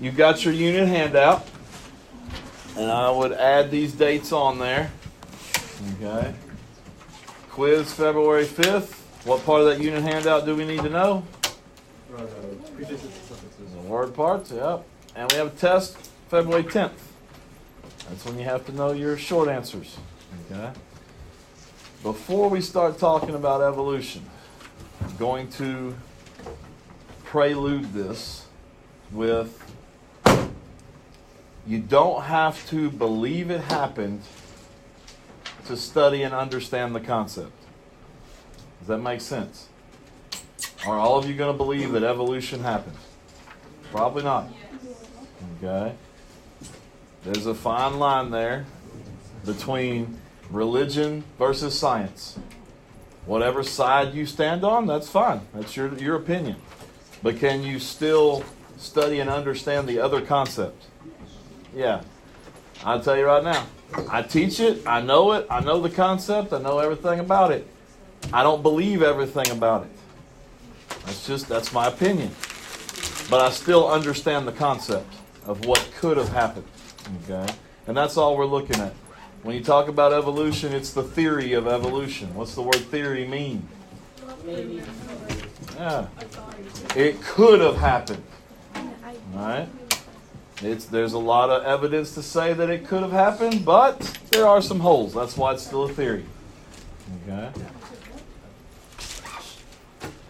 you've got your unit handout, and I would add these dates on there. Okay. Quiz February 5th. What part of that unit handout do we need to know? The word parts, yep. And we have a test February 10th. That's when you have to know your short answers. Okay. Before we start talking about evolution, I'm going to prelude this with, you don't have to believe it happened to study and understand the concept. Does that make sense? Are all of you going to believe that evolution happened? Probably not. Okay. There's a fine line there between religion versus science. Whatever side you stand on, that's fine. That's your opinion. But can you still study and understand the other concept? Yeah. I'll tell you right now. I teach it. I know it. I know the concept. I know everything about it. I don't believe everything about it. That's my opinion. But I still understand the concept of what could have happened. Okay? And that's all we're looking at. When you talk about evolution, it's the theory of evolution. What's the word theory mean? Yeah. It could have happened. All right? There's a lot of evidence to say that it could have happened, but there are some holes. That's why it's still a theory. Okay?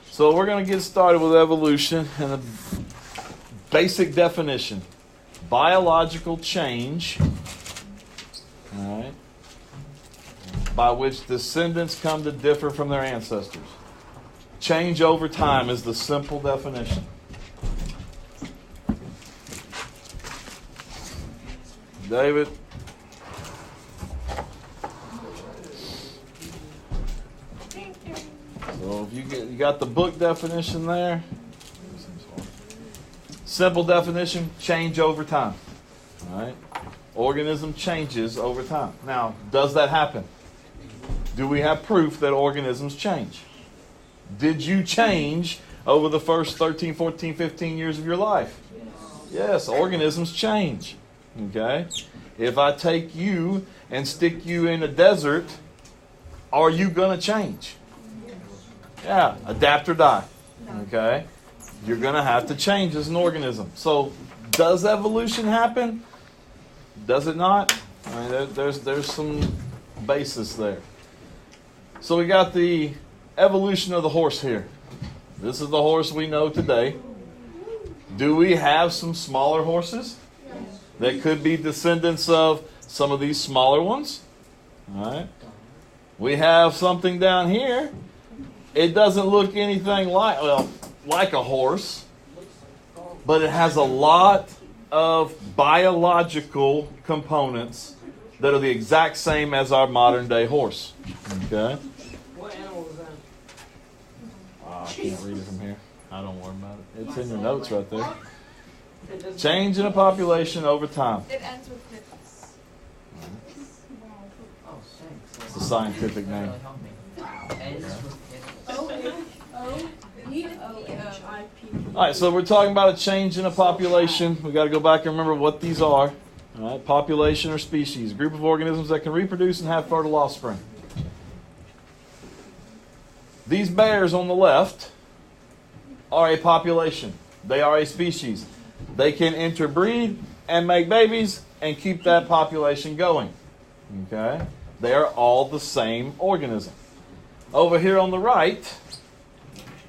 So we're going to get started with evolution and a basic definition. Biological change, all right, by which descendants come to differ from their ancestors. Change over time is the simple definition. David? So if you got the book definition there. Simple definition, change over time. All right? Organism changes over time. Now, does that happen? Do we have proof that organisms change? Did you change over the first 13, 14, 15 years of your life? Yes, organisms change. Okay? If I take you and stick you in a desert, are you going to change? Yeah, adapt or die. Okay? You're going to have to change as an organism. So, does evolution happen? Does it not? I mean, there's some basis there. So we got the evolution of the horse here. This is the horse we know today. Do we have some smaller horses that could be descendants of some of these smaller ones? All right. We have something down here. It doesn't look anything like a horse, but it has a lot of biological components that are the exact same as our modern day horse. Okay? What animal was that? I can't read it from here. I don't worry about it. It's in your notes right there. Change in a population over time. It ends with hippos. It's the scientific name. All right, so we're talking about a change in a population. We've got to go back and remember what these are. All right, population or species, a group of organisms that can reproduce and have fertile offspring. These bears on the left are a population. They are a species. They can interbreed and make babies and keep that population going. Okay? They are all the same organism. Over here on the right,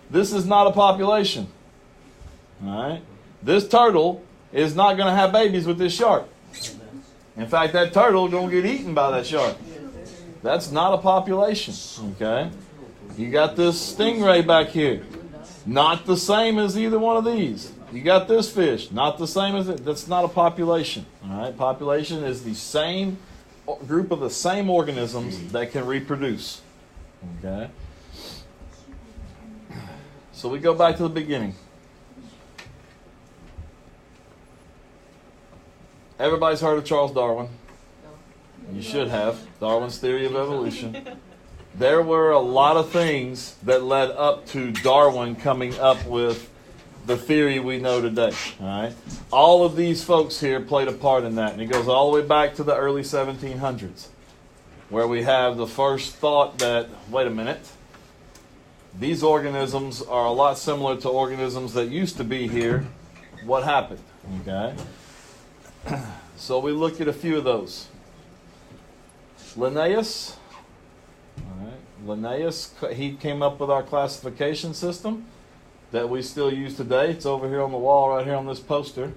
this is not a population. All right? This turtle is not going to have babies with this shark. In fact, that turtle is going to get eaten by that shark. That's not a population. Okay? You got this stingray back here. Not the same as either one of these. You got this fish. Not the same as it. That's not a population. All right? Population is the same group of the same organisms that can reproduce. Okay? So we go back to the beginning. Everybody's heard of Charles Darwin. You should have. Darwin's theory of evolution. There were a lot of things that led up to Darwin coming up with the theory we know today. All right, all of these folks here played a part in that, and it goes all the way back to the early 1700s, where we have the first thought that, wait a minute, these organisms are a lot similar to organisms that used to be here. What happened? Okay, so we look at a few of those. Linnaeus. All right. Linnaeus, he came up with our classification system that we still use today. It's over here on the wall, right here on this poster.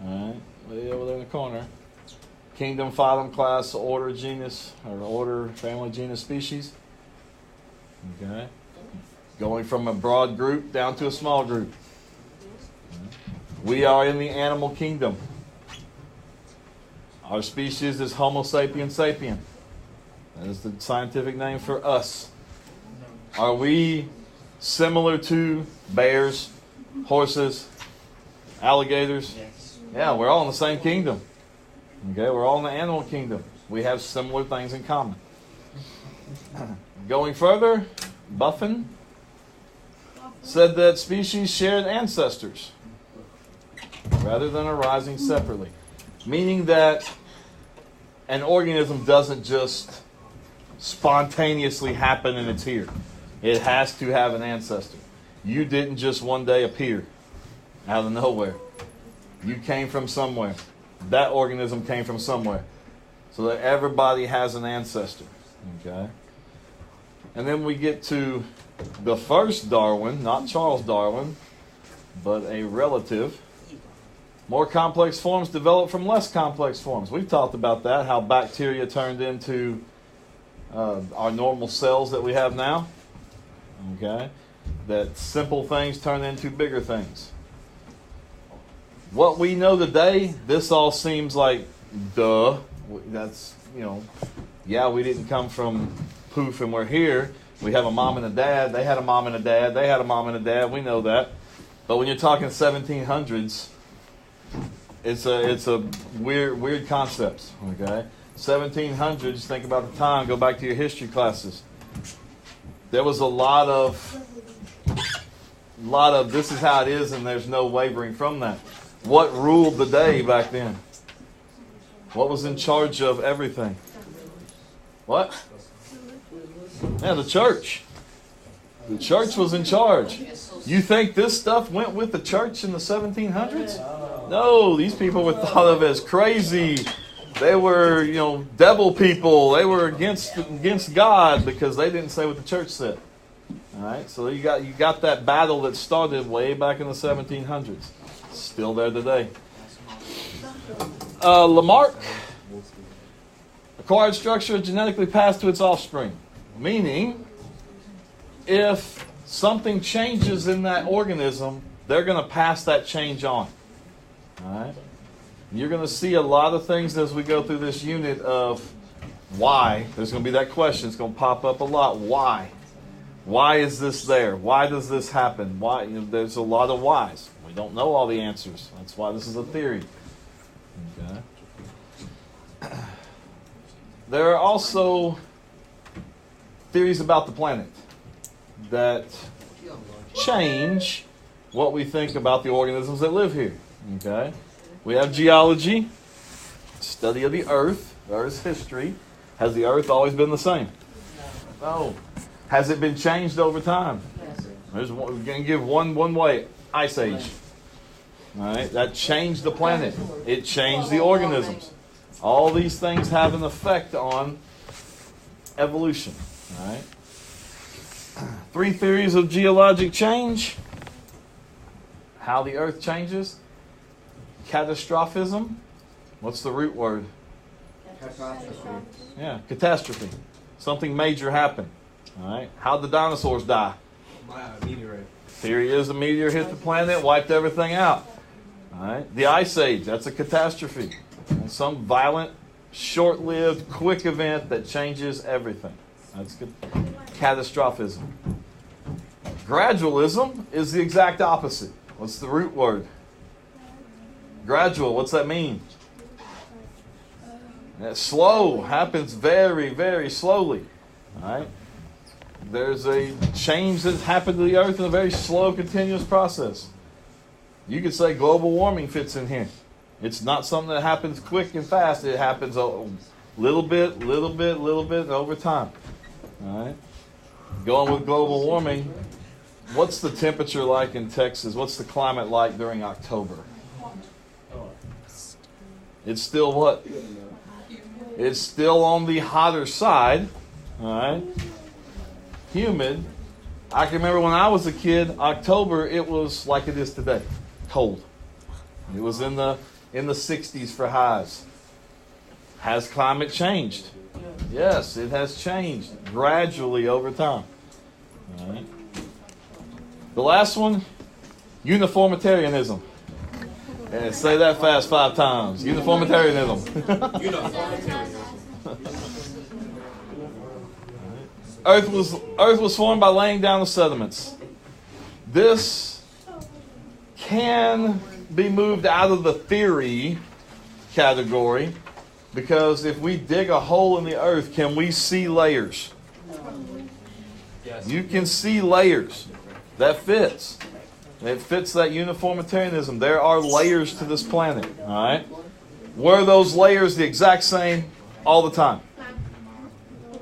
All right, way over there in the corner. Kingdom, phylum, class, order, genus, or order, family, genus, species. Okay, going from a broad group down to a small group. We are in the animal kingdom. Our species is Homo sapiens sapien. That is the scientific name for us. Are we similar to bears, horses, alligators? Yeah, we're all in the same kingdom. Okay, we're all in the animal kingdom. We have similar things in common. Going further, Buffon said that species shared ancestors rather than arising separately. Meaning that an organism doesn't just spontaneously happen and it's here. It has to have an ancestor. You didn't just one day appear out of nowhere. You came from somewhere. That organism came from somewhere. So that everybody has an ancestor. Okay? And then we get to the first Darwin, not Charles Darwin, but a relative. More complex forms develop from less complex forms. We've talked about that, how bacteria turned into our normal cells that we have now. Okay? That simple things turn into bigger things. What we know today, this all seems like, duh. That's, yeah, we didn't come from poof and we're here. We have a mom and a dad. They had a mom and a dad. They had a mom and a dad. We know that. But when you're talking 1700s, it's a weird concept. Okay, 1700s. Think about the time. Go back to your history classes. There was a lot of this is how it is, and there's no wavering from that. What ruled the day back then? What was in charge of everything? What? Yeah, the church. The church was in charge. You think this stuff went with the church in the 1700s? No, these people were thought of as crazy. They were, devil people. They were against God because they didn't say what the church said. All right, so you got that battle that started way back in the 1700s. Still there today. Lamarck, acquired structure genetically passed to its offspring. Meaning, if something changes in that organism, they're going to pass that change on. All right? You're going to see a lot of things as we go through this unit of why. There's going to be that question. It's going to pop up a lot. Why? Why is this there? Why does this happen? Why? There's a lot of whys. We don't know all the answers. That's why this is a theory. Okay. There are also theories about the planet that change what we think about the organisms that live here. Okay? We have geology, study of the Earth, Earth's history. Has the Earth always been the same? No. Has it been changed over time? We're going to give one way. Ice Age. All right? That changed the planet. It changed the organisms. All these things have an effect on evolution. All right? 3 theories of geologic change. How the Earth changes. Catastrophism. What's the root word? Catastrophe. Yeah, catastrophe. Something major happened. All right. How'd the dinosaurs die? Meteorite. Theory is a meteor hit the planet, wiped everything out. All right. The Ice Age. That's a catastrophe. And some violent, short-lived, quick event that changes everything. That's good. Catastrophism. Gradualism is the exact opposite. What's the root word? Gradual. What's that mean? Slow. Happens very, very slowly. All right. There's a change that's happened to the earth in a very slow, continuous process. You could say global warming fits in here. It's not something that happens quick and fast. It happens a little bit over time. All right. Going with global warming, what's the temperature like in Texas? What's the climate like during October? It's still what? It's still on the hotter side. All right. Humid. I can remember when I was a kid, October, it was like it is today. Cold. It was in the 60s for highs. Has climate changed? Yes, it has changed gradually over time. All right. The last one, uniformitarianism. And say that fast 5 times. Uniformitarianism. Earth was formed by laying down the sediments. This can be moved out of the theory category, because if we dig a hole in the earth, can we see layers? Yes. You can see layers. That fits. It fits that uniformitarianism. There are layers to this planet. All right? Were those layers the exact same all the time?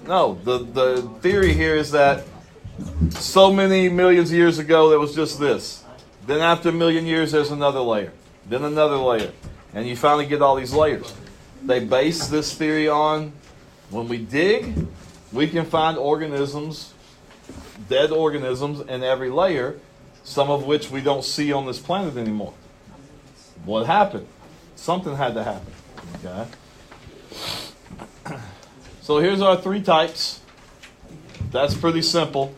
No. The theory here is that so many millions of years ago, there was just this. Then after a million years, there's another layer. Then another layer. And you finally get all these layers. They base this theory on, when we dig, we can find organisms, dead organisms in every layer, some of which we don't see on this planet anymore. What happened? Something had to happen. Okay. So here's our 3 types. That's pretty simple.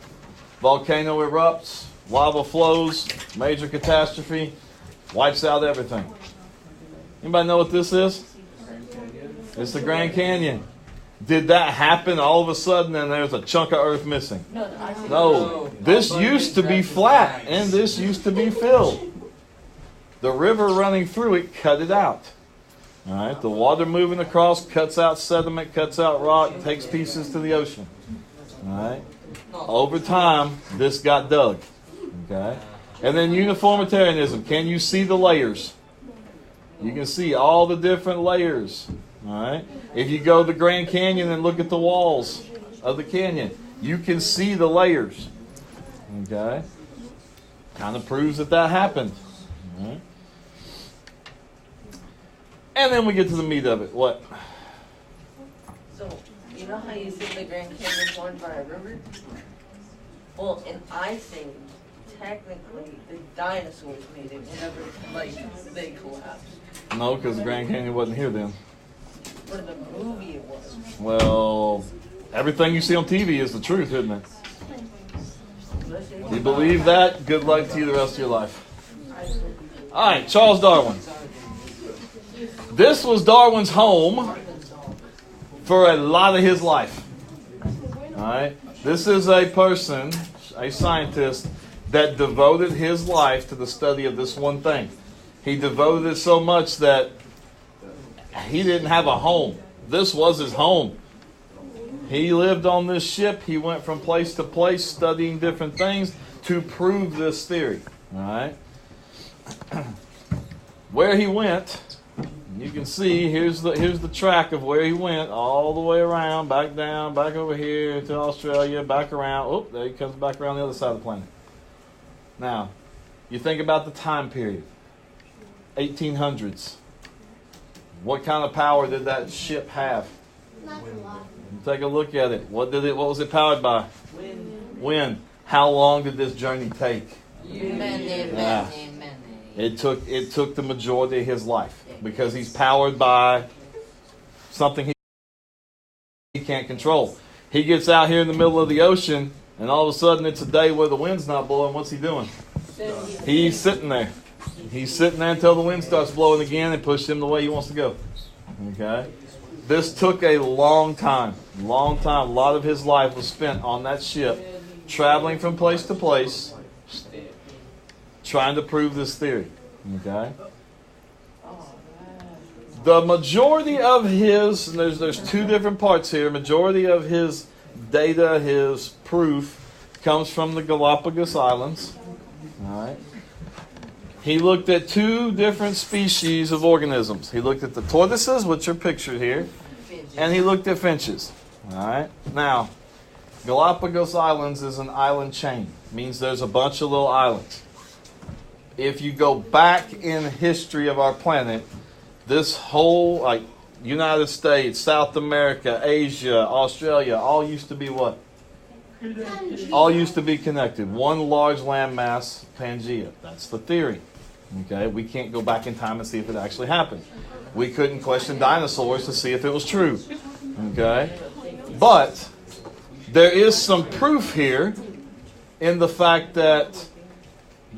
Volcano erupts, lava flows, major catastrophe, wipes out everything. Anybody know what this is? It's the Grand Canyon. Did that happen all of a sudden and there's a chunk of earth missing? No. This used to be flat and this used to be filled. The river running through it cut it out. All right, the water moving across cuts out sediment, cuts out rock, takes pieces to the ocean. All right. Over time, this got dug. Okay. And then uniformitarianism. Can you see the layers? You can see all the different layers. All right. If you go to the Grand Canyon and look at the walls of the canyon, you can see the layers. Okay. Kind of proves that happened. All right. And then we get to the meat of it. What? So, you know how you said the Grand Canyon formed by a river? Well, and I think technically the dinosaurs made it whenever, they collapsed. No, because the Grand Canyon wasn't here then. But in the movie it was. Well, everything you see on TV is the truth, isn't it? If you believe that, good luck to you the rest of your life. All right, Charles Darwin. This was Darwin's home for a lot of his life. All right. This is a person, a scientist, that devoted his life to the study of this one thing. He devoted it so much that he didn't have a home. This was his home. He lived on this ship. He went from place to place studying different things to prove this theory. All right. Where he went, you can see here's the track of where he went, all the way around, back down, back over here to Australia, back around. Oh, there he comes back around the other side of the planet. Now, you think about the time period, 1800s. What kind of power did that ship have? Take a look at it. What was it powered by? Wind. How long did this journey take? It took the majority of his life because he's powered by something he can't control. He gets out here in the middle of the ocean, and all of a sudden it's a day where the wind's not blowing. What's he doing? He's sitting there. He's sitting there until the wind starts blowing again and pushes him the way he wants to go. Okay? This took a long time. Long time. A lot of his life was spent on that ship, traveling from place to place, trying to prove this theory. Okay? The majority of his, and there's 2 different parts here, majority of his data, his proof, comes from the Galapagos Islands. All right? he looked at two different species of organisms. He looked at the tortoises, which are pictured here, and he looked at finches. All right. Now, Galapagos Islands is an island chain. It means there's a bunch of little islands. If you go back in the history of our planet, this whole, like, United States, South America, Asia, Australia, all used to be what? All used to be connected. One large landmass, Pangea. That's the theory. Okay, we can't go back in time and see if it actually happened. We couldn't question dinosaurs to see if it was true. Okay, but there is some proof here in the fact that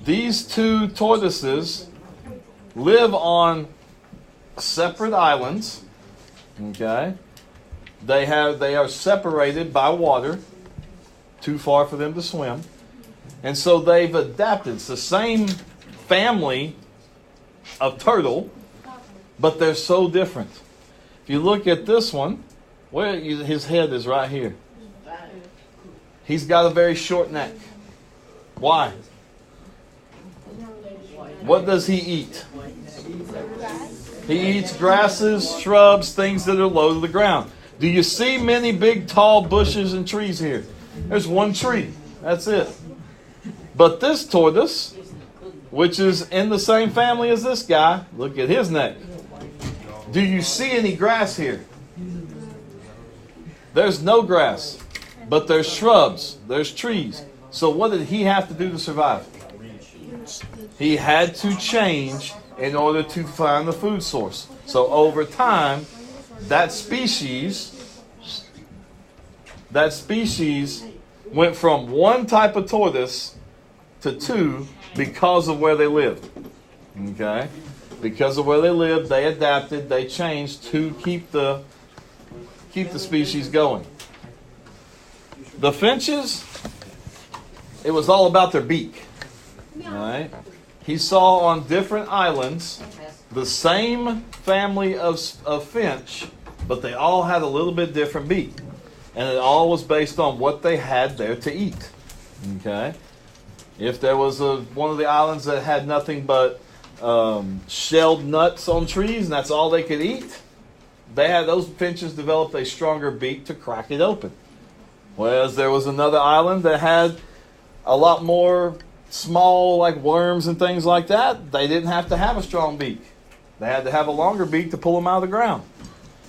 these two tortoises live on separate islands. Okay, they are separated by water, too far for them to swim, and so they've adapted. It's the same family of turtle, but they're so different. If you look at this one, his head is right here. He's got a very short neck. Why? What does he eat? He eats grasses, shrubs, things that are low to the ground. Do you see many big, tall bushes and trees here? There's one tree. That's it. But this tortoise, which is in the same family as this guy, look at his neck. Do you see any grass here? There's no grass, but there's shrubs, there's trees. So what did he have to do to survive? He had to change in order to find the food source. So over time, that species went from one type of tortoise to two because of where they lived. Okay? Because of where they lived, they adapted, they changed to keep the species going. The finches, it was all about their beak. All right? He saw on different islands the same family of finch, but they all had a little bit different beak. And it all was based on what they had there to eat. Okay? If there was one of the islands that had nothing but shelled nuts on trees and that's all they could eat, those finches developed a stronger beak to crack it open. Whereas there was another island that had a lot more small, like worms and things like that. They didn't have to have a strong beak. They had to have a longer beak to pull them out of the ground.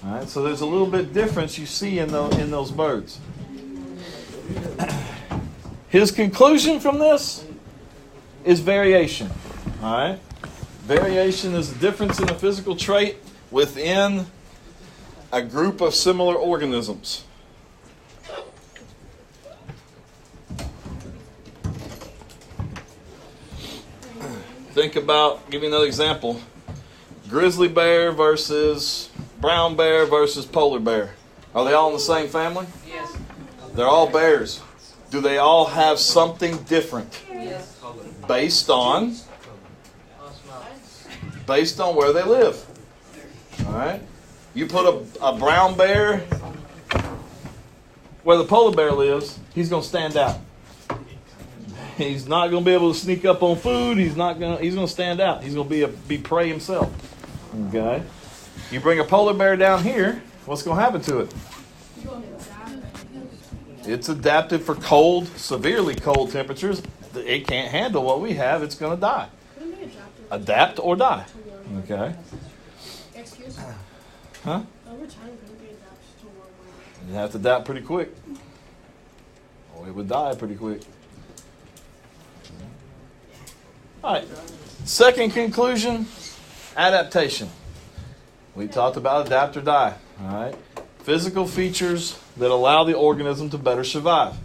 All right, so there's a little bit difference you see in those birds. His conclusion from this is variation. All right, variation is the difference in a physical trait within a group of similar organisms. Think about, give you another example. Grizzly bear versus brown bear versus polar bear. Are they all in the same family? Yes. They're all bears. Do they all have something different? Yes. Based on where they live. All right? You put a brown bear where the polar bear lives, he's going to stand out. He's not going to be able to sneak up on food. He's going to stand out. He's going to be prey himself. Okay? You bring a polar bear down here, what's going to happen to it? It's adapted for cold, severely cold temperatures. It can't handle what we have. It's going to die. Adapt or die. Okay? Excuse me? Huh? Over time, could we adapt to warm weather? You have to adapt pretty quick. Or it would die pretty quick. All right. Second conclusion, adaptation. We talked about adapt or die. All right. Physical features that allow the organism to better survive.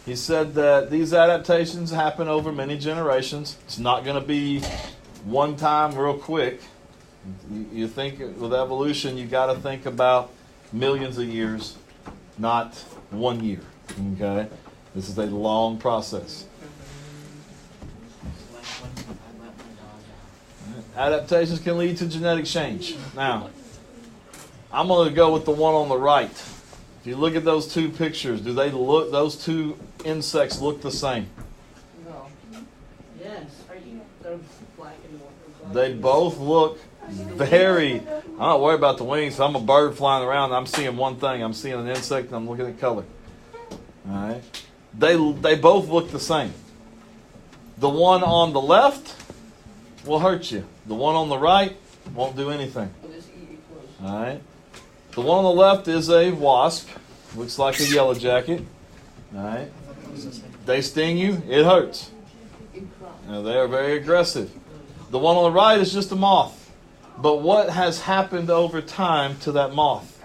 He said that these adaptations happen over many generations. It's not going to be one time real quick. You think with evolution, you got to think about millions of years, not 1 year. Okay? This is a long process. Adaptations can lead to genetic change. Now, I'm going to go with the one on the right. If you look at those two pictures, do they look? Those two insects look the same? No. Yes. They're black and white. They both look very. I'm not worried about the wings. I'm a bird flying around. I'm seeing one thing. I'm seeing an insect, and I'm looking at color. All right. They both look the same. The one on the left will hurt you. The one on the right won't do anything. We'll just eat you close. All right. The one on the left is a wasp. Looks like a yellow jacket. All right. They sting you, it hurts. You cry. Now, they are very aggressive. The one on the right is just a moth. But what has happened over time to that moth?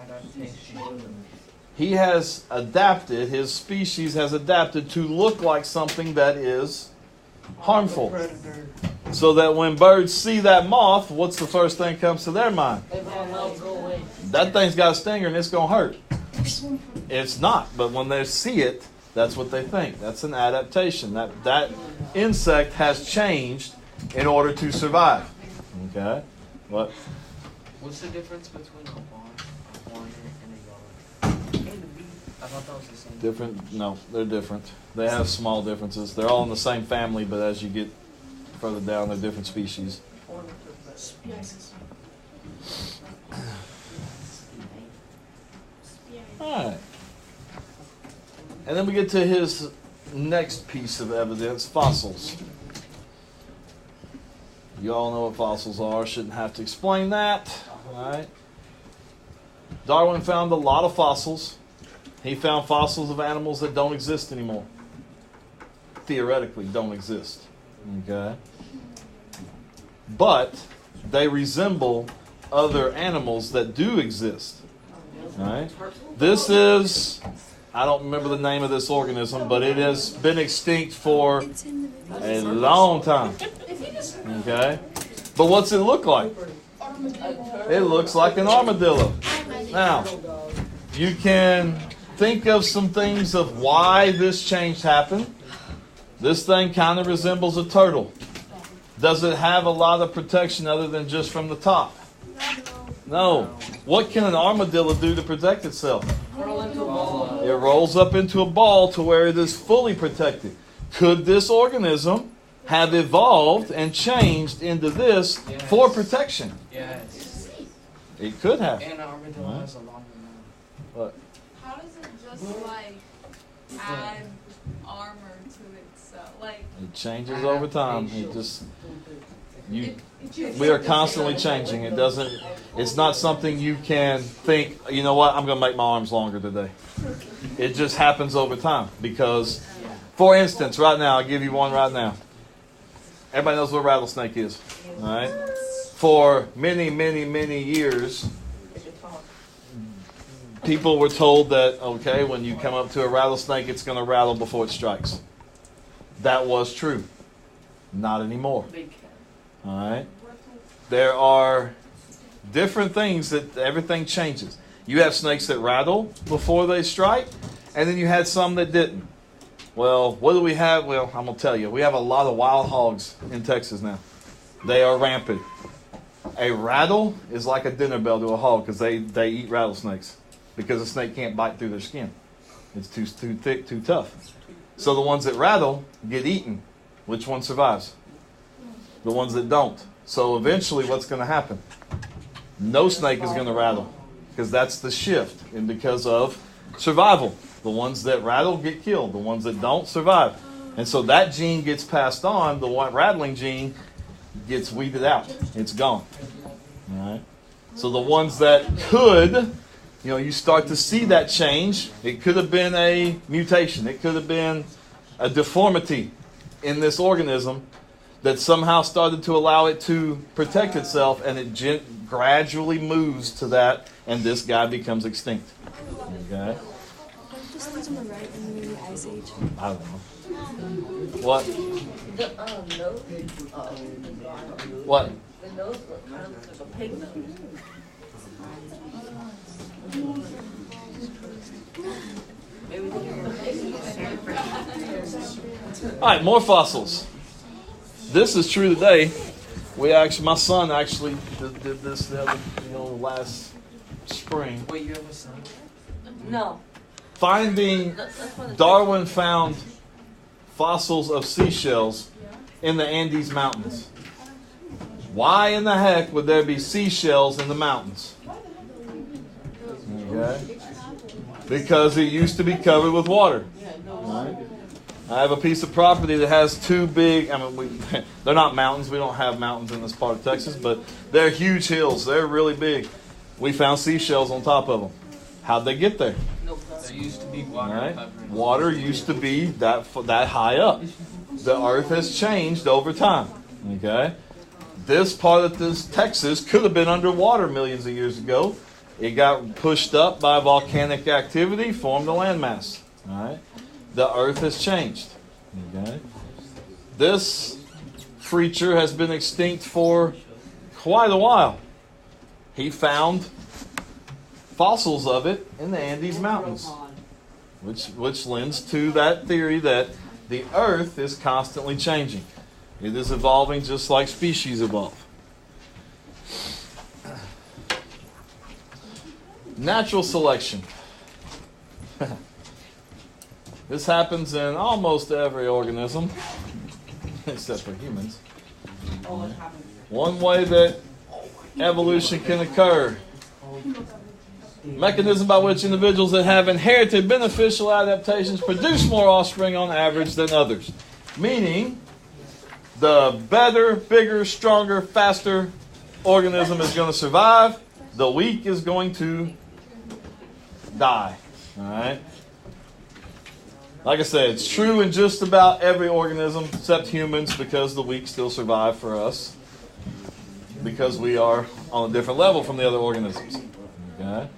He has adapted, his species has adapted to look like something that is harmful. So that when birds see that moth, what's the first thing that comes to their mind? They run out, go away. That thing's got a stinger and it's going to hurt. It's not, but when they see it, that's what they think. That's an adaptation. That insect has changed in order to survive. Okay? What? What's the difference between a orange and a yellow? I thought that was the same. Different? No, they're different. They have small differences. They're all in the same family, but as you get further down, they're different species. All right. And then we get to his next piece of evidence, fossils. You all know what fossils are. Shouldn't have to explain that. All right. Darwin found a lot of fossils. He found fossils of animals that don't exist anymore. Theoretically, don't exist. Okay. But they resemble other animals that do exist. All right. This is, I don't remember the name of this organism, but it has been extinct for a long time. Okay. But what's it look like? It looks like an armadillo. Now, you can think of some things of why this change happened. This thing kind of resembles a turtle. Does it have a lot of protection other than just from the top? No. What can an armadillo do to protect itself? Roll into a ball. It rolls up into a ball to where it is fully protected. Could this organism have evolved and changed into this for protection? Yes. It could have. And armadillo has a longer mouth. What? How does it just like add armor to itself? Like It changes over time. It just you. it just We are constantly changing. It doesn't. It's not something you can think. You know what? I'm going to make my arms longer today. It just happens over time because, for instance, right now I'll give you one right now. Everybody knows what a rattlesnake is, all right? For many, many, many years, people were told that, okay, when you come up to a rattlesnake, it's going to rattle before it strikes. That was true. Not anymore. All right? There are different things that everything changes. You have snakes that rattle before they strike, and then you had some that didn't. Well, what do we have? Well, I'm going to tell you. We have a lot of wild hogs in Texas now. They are rampant. A rattle is like a dinner bell to a hog because they eat rattlesnakes because a snake can't bite through their skin. It's too thick, too tough. So the ones that rattle get eaten. Which one survives? The ones that don't. So eventually what's going to happen? No snake is going to rattle because that's the shift and because of survival. The ones that rattle get killed. The ones that don't survive. And so that gene gets passed on. The rattling gene gets weeded out. It's gone. All right. So the ones that could, you start to see that change. It could have been a mutation. It could have been a deformity in this organism that somehow started to allow it to protect itself, and it gradually moves to that, and this guy becomes extinct. Okay. Just those on the right and maybe Ice Age. I don't know. What? The nose. What? The nose look kind of like a pig nose. Maybe we All right, more fossils. This is true today. My son actually did this the other, last spring. Wait, you have a son? No. finding That's why the Darwin found fossils of seashells in the Andes Mountains. Why in the heck would there be seashells in the mountains? Okay. Because it used to be covered with water. Right? I have a piece of property that has two big, they're not mountains. We don't have mountains in this part of Texas, but they're huge hills. They're really big. We found seashells on top of them. How'd they get there? no problem. There used to be water Right? covering. Water used to be that high up. The earth has changed over time. Okay? This part of this Texas could have been underwater millions of years ago. It got pushed up by volcanic activity, formed a landmass. All right? The earth has changed. Okay? This creature has been extinct for quite a while. He found fossils of it in the Andes Mountains, which lends to that theory that the earth is constantly changing. It is evolving just like species evolve. Natural selection. This happens in almost every organism, except for humans. One way that evolution can occur. Mechanism by which individuals that have inherited beneficial adaptations produce more offspring on average than others. Meaning, the better, bigger, stronger, faster organism is going to survive. The weak is going to die. All right? Like I said, it's true in just about every organism except humans, because the weak still survive for us, because we are on a different level from the other organisms. Okay?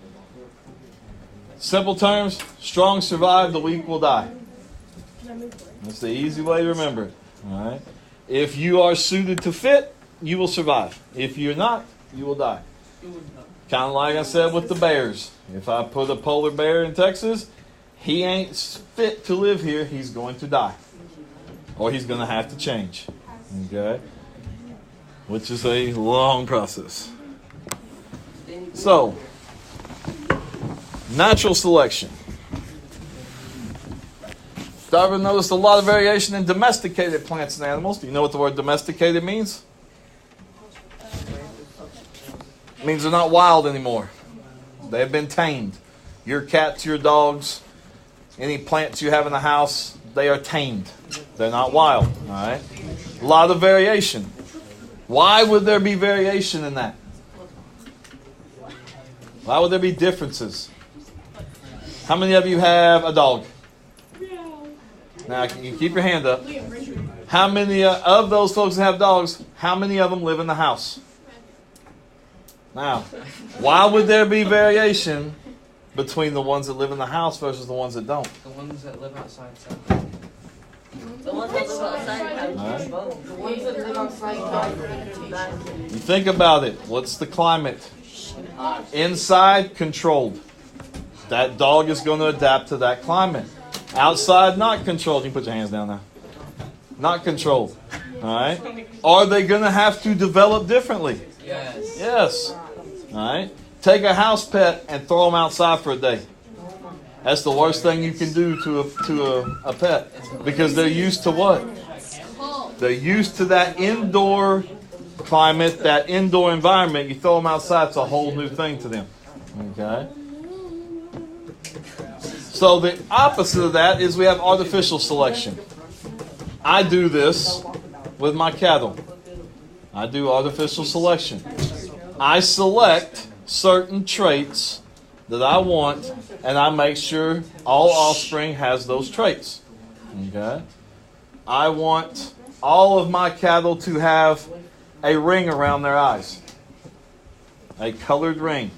Simple terms, strong survive, the weak will die. That's the easy way to remember it. All right? If you are suited to fit, you will survive. If you're not, you will die. Kind of like I said with the bears. If I put a polar bear in Texas, he ain't fit to live here. He's going to die. Or he's going to have to change. Okay? Which is a long process. So, natural selection. Darwin noticed a lot of variation in domesticated plants and animals. Do you know what the word domesticated means? It means they're not wild anymore. They've been tamed. Your cats, your dogs, any plants you have in the house, they are tamed. They're not wild. All right? A lot of variation. Why would there be variation in that? Why would there be differences? How many of you have a dog? Now, you keep your hand up. How many of those folks that have dogs, how many of them live in the house? Now, why would there be variation between the ones that live in the house versus the ones that don't? The ones that live outside. The ones that live outside have Alright. both. The ones that live outside have You think about it. What's the climate? Inside, controlled. That dog is going to adapt to that climate. Outside, not controlled. You can put your hands down now. Not controlled. All right? Are they going to have to develop differently? Yes. Yes. All right? Take a house pet and throw them outside for a day. That's the worst thing you can do to a pet, because they're used to what? They're used to that indoor climate, that indoor environment. You throw them outside, it's a whole new thing to them. Okay? So the opposite of that is we have artificial selection. I do this with my cattle. I do artificial selection. I select certain traits that I want, and I make sure all offspring has those traits. Okay? I want all of my cattle to have a ring around their eyes. A colored ring.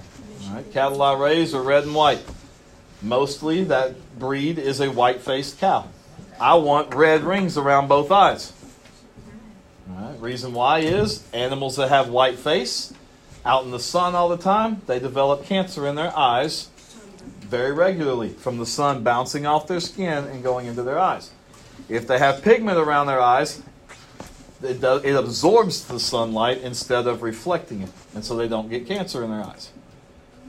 All right? Cattle I raise are red and white. Mostly that breed is a white-faced cow. I want red rings around both eyes. All right? Reason why is animals that have white face out in the sun all the time, they develop cancer in their eyes very regularly from the sun bouncing off their skin and going into their eyes. If they have pigment around their eyes, it absorbs the sunlight instead of reflecting it, and so they don't get cancer in their eyes.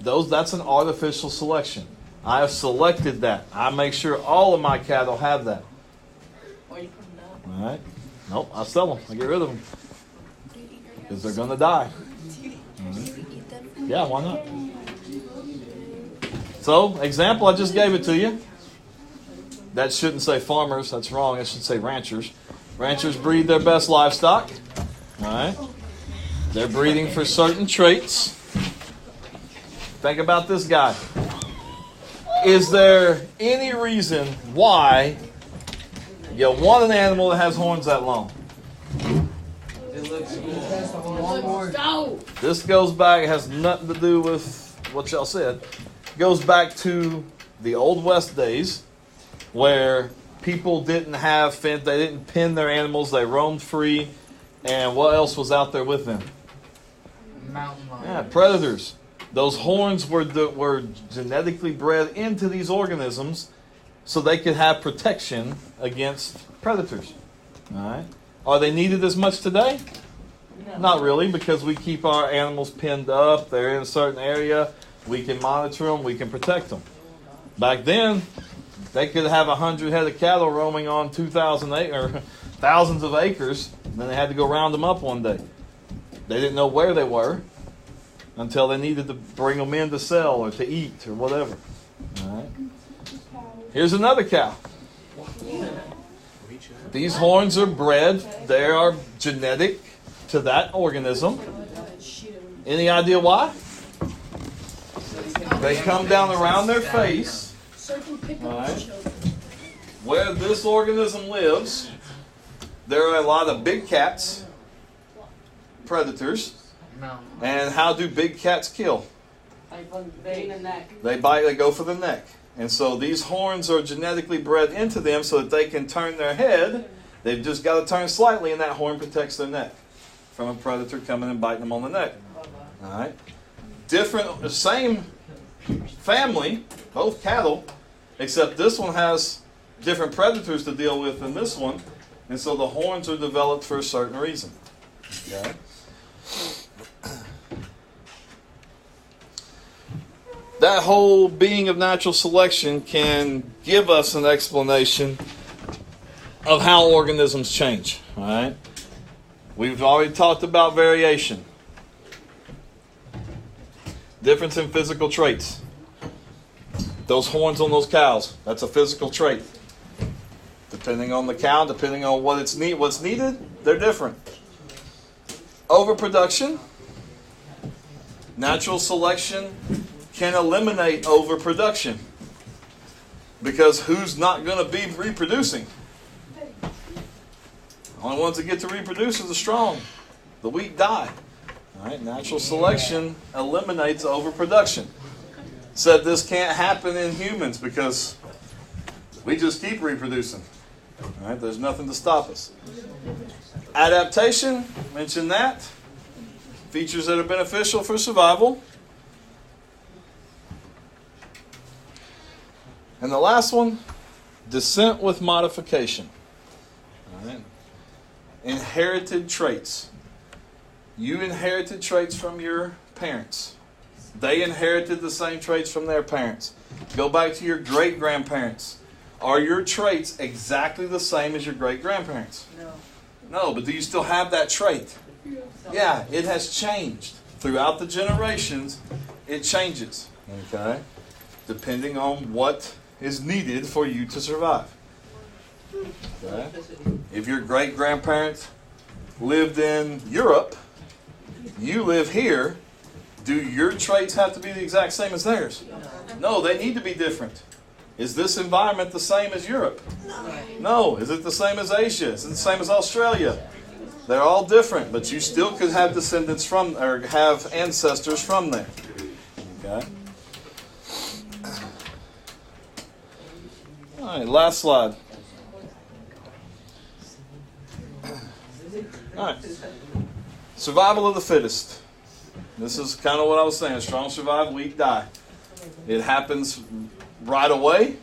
That's an artificial selection. I have selected that. I make sure all of my cattle have that. Or you put them down. All right? Nope, I sell them. I get rid of them because they're going to die. Do you eat them? Yeah, why not? So, example, I just gave it to you. That shouldn't say farmers. That's wrong. It should say ranchers. Ranchers breed their best livestock. All right? They're breeding for certain traits. Think about this guy. Is there any reason why you want an animal that has horns that long? It looks cool. This goes back, it has nothing to do with what y'all said. It goes back to the Old West days where people didn't have they didn't pen their animals, they roamed free, and what else was out there with them? Mountain lion. Yeah, predators. Those horns were genetically bred into these organisms so they could have protection against predators. All right? Are they needed as much today? No. Not really, because we keep our animals pinned up. They're in a certain area. We can monitor them. We can protect them. Back then, they could have 100 head of cattle roaming on 2,000 or thousands of acres. And then they had to go round them up one day. They didn't know where they were until they needed to bring them in to sell or to eat or whatever. All right. Here's another cow. These horns are bred. They are genetic to that organism. Any idea why? They come down around their face. All right. Where this organism lives, there are a lot of big cats, predators. Mountain. And how do big cats kill? They in the neck. They bite, they go for the neck. And so these horns are genetically bred into them so that they can turn their head. They've just got to turn slightly, and that horn protects their neck from a predator coming and biting them on the neck. All right. Different, same family, both cattle, except this one has different predators to deal with than this one. And so the horns are developed for a certain reason. Okay. That whole being of natural selection can give us an explanation of how organisms change. All right? We've already talked about variation. Difference in physical traits. Those horns on those cows, that's a physical trait. Depending on the cow, depending on what's needed, they're different. Overproduction. Natural selection can eliminate overproduction. Because who's not going to be reproducing? Only ones that get to reproduce are the strong. The weak die. All right, natural selection eliminates overproduction. Said this can't happen in humans because we just keep reproducing. All right, there's nothing to stop us. Adaptation, mentioned that. Features that are beneficial for survival. And the last one, descent with modification. All right. Inherited traits. You inherited traits from your parents. They inherited the same traits from their parents. Go back to your great-grandparents. Are your traits exactly the same as your great-grandparents? No. No, but do you still have that trait? Yeah, it has changed. Throughout the generations, it changes. Okay? Depending on what is needed for you to survive. Okay? If your great-grandparents lived in Europe, you live here, do your traits have to be the exact same as theirs? No, they need to be different. Is this environment the same as Europe? No. Is it the same as Asia? Is it the same as Australia? They're all different, but you still could have descendants from, or have ancestors from there. Okay? All right, last slide. All right. Survival of the fittest. This is kind of what I was saying. Strong survive, weak die. It happens right away.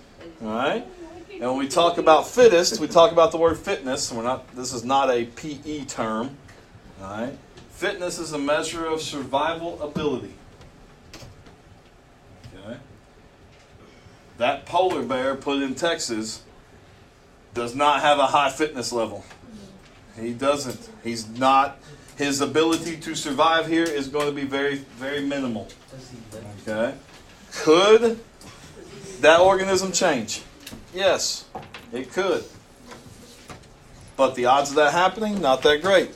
All right. And when we talk about fittest, we talk about the word fitness. This is not a PE term. All right. Fitness is a measure of survival ability. Okay. that polar bear put in Texas does not have a high fitness level. He doesn't. He's not. His ability to survive here is going to be very, very minimal. Does he live? Okay? Could that organism change? Yes, it could. But the odds of that happening, not that great.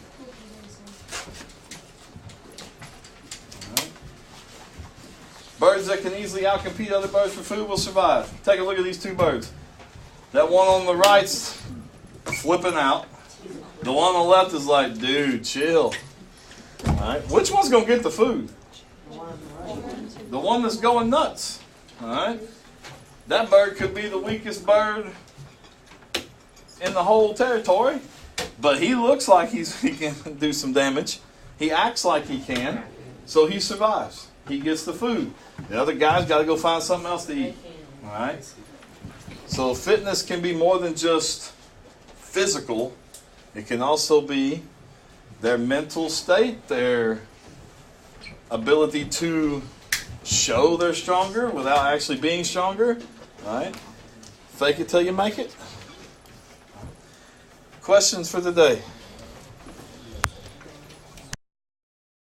Birds that can easily outcompete other birds for food will survive. Take a look at these two birds. That one on the right's flipping out. The one on the left is like, dude, chill. All right. Which one's going to get the food? The one that's going nuts. All right. That bird could be the weakest bird in the whole territory, but he looks like he can do some damage. He acts like he can, so he survives. He gets the food. The other guy's got to go find something else to eat. All right. So fitness can be more than just physical. It can also be their mental state, their ability to show they're stronger without actually being stronger. All right. Fake it till you make it. Questions for today?